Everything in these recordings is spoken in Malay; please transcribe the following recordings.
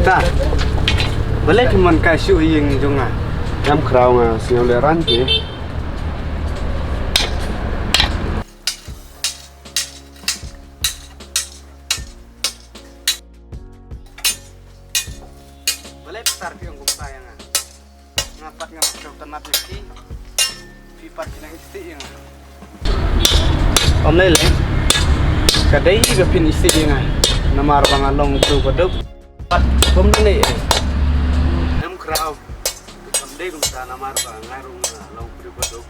Ta, boleh cuma kasih yang jonga. Em khao nga siêu lệ rắn thế. Boleh besar pion gumpa yang ngapat ngapat tanah piki, pipat kena isi yang. Om lele, kadai gapin isi yang namar bangalong tu kodok. Pat bom ni, em khao. Đây cũng ta namar bang ngarung long tu kodok.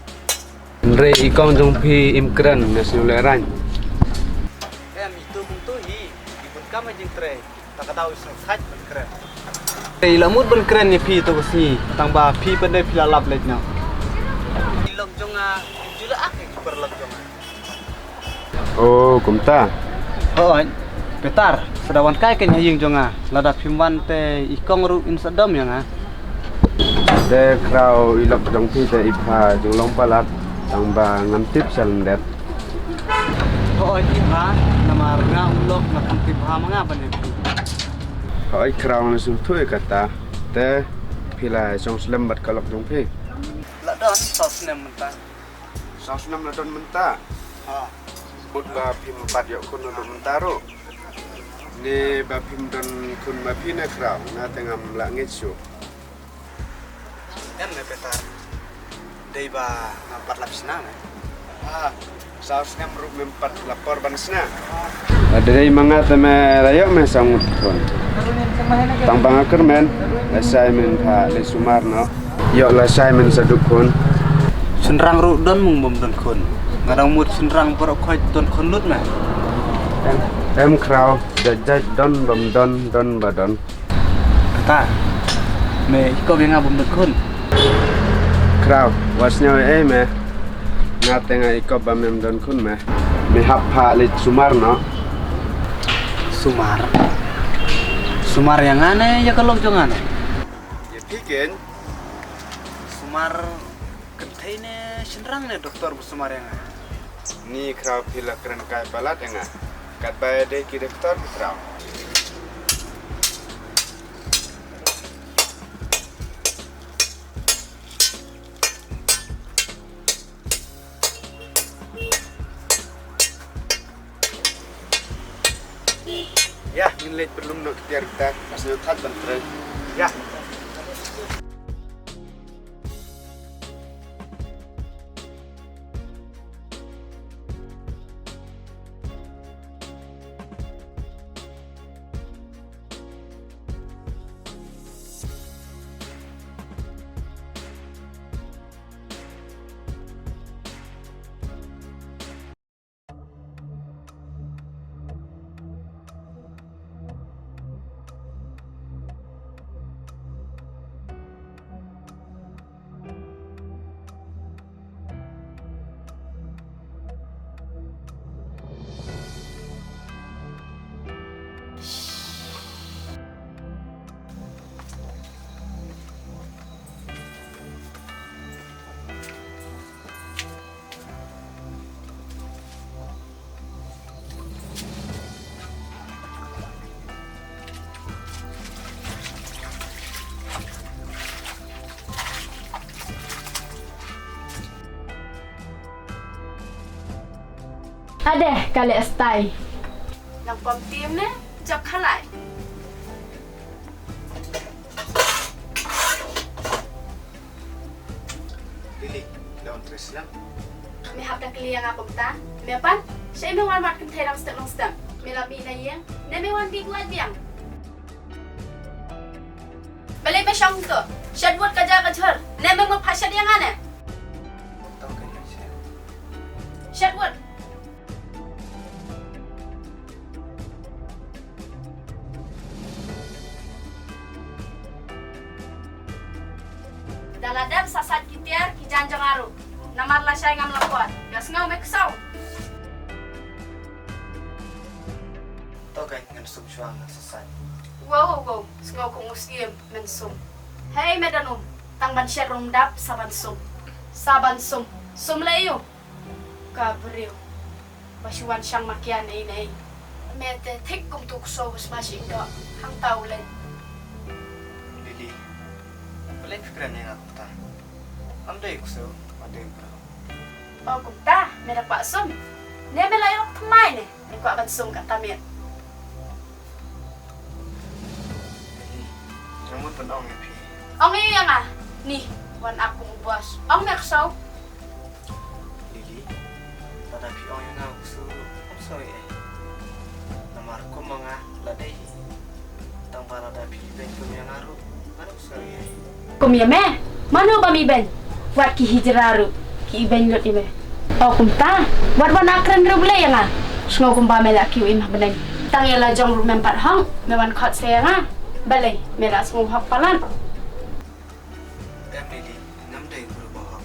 Re ikong jong phi imkran na siêu lệ rắn. Em itu muntu hi, ibun kama jeng tre, tak tahu sangat berkeren. Lamut berkeren ni pi tu kesini, tambah pi pandai pilalap lagi nak. Ilok jonga, jula aku berlok jonga. Oh, cũng ta. Oh, petar, sedawan kai kan yang jonga, lada pimwan te ikong ru insadom yang ah. De khao ilok jong phi te ipha jong long palat tambah ngam tip salam det. Oh, ipa, nama renga ulok nak tip ha manga bani. Hỏi khao na su thui kata te phila jong slam bat kalok jong phi. Ladon sos nem mentah. Saus nam la don menta. Ha. Bud ba phim pat yo kun don mentaro. Ni ba phim don kun ma phi na khao na tengam la ngit su. Em ne petar. Dei ba nampat lapis na. Ah, saus nam ru mempat lapor bansna. Ada dai manga teme rayo me sangut kon. Tang bang kermen, assignment ha le sumarno. Yo la assignment sadukun. Senrang ru don mung bom don kon. Ngarang mut senrang porok khoi don kon lut na. Em khao jajaj don bom don badon. Ta. Me ko benga bom don kon. Khao wasnya me. Ngatenga ikop bamem don kun me. Me hap ha le sumarno. Sumar. Sumar yang aneh ya kalau jangan. Ya pikin. Sumar kentai ne senrang ne doktor bu sumar yang aneh. Ni khao pila keren kai balat enga. Kat bae de ki doktor khao. Ya, ini late belum nak tiar kita. Masih tak bentar. Ya. Ada kali estai. Yang pom tim ne jak khalai. Lili, daun tres lang. Mi hab dak li yang apom ta. Mi pan, saya mi wan mat kem thai lang stem. Mi la mi na yang, ne mi wan bi kuat yang. Balik me syang tu. Syad buat kerja kerja. Ne mi mau pasal yang ana. Tahu kan ya saya. Syad Baladam sasat kitiar ki janjang aru. Namar la syai ngam lakuat. Gas ngau meksau. Tau kan ngan sum chuang sasai. Wow, sengau kong muslim mensum. Hei medanum, tang ban syerum dap saban sum. Sum layu. Kabriu. Basuan siyang makian ay. Mete tik kum tuk so hus masih do. Hang tau len. Lili. Balik pikiran yang aku tak. Amdai kuso, ada yang pernah. Oh kumta, merak pak sum. Ne melayok temai ne. Ni kwa ban sum kat tamir. Lili. Rambut pun ong yang pi. Ong iyo yang ah. Nih, wan aku buas. Ong meksau. Lili. Pada pi ong yang aku su. Om sorry eh. Namar ko mga ladai. Tang para da pi ben ko yang aru. Ano sorry eh. Kumya me. Mano ba mi ben? Wat ki hijraru. Ki ben lot ime. Oh kumta. Wat wan akren ru bule yang ah. Sngau kumpa me la ki imah beneng. Tang yala jong ru mempat hang. Me wan khot se yang ah. Balai, me la sngau hak palan. Em Lili. Namdai guru bohong.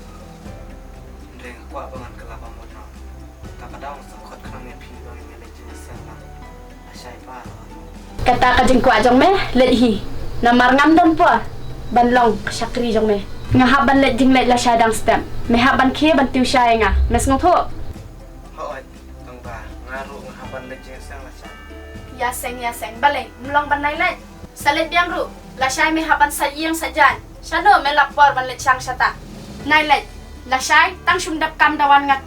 Ndreng kwa bangan kelapa modno. Tak ada orang sakot kerang yang pi bang yang lagi jenis senang. Asyai par. Kata ka jeng kwa jong me, let hi. Namar ngam dam po. Ban long syakri jong me. Nga haban let jing let la syadang stem. Me haban kie ban tiu syai nga. Mes ngau tho. Hoy, tang ba ngaru ngahaban lagi jenis senang lah syai. Ya seng. Balai, mlong ban nai let. Salet biang ru. La syai me haban sa iyang sajan. Syano me lapor ban let syang syata. Nai let. La syai tang sumdap kam dawan ngat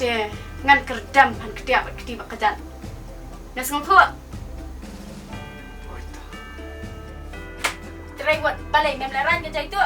ngan kerdam han ketiak ketiba kejan. Mes ngau tho. Hoy ta. Terewat balai mem leran ke jai tu.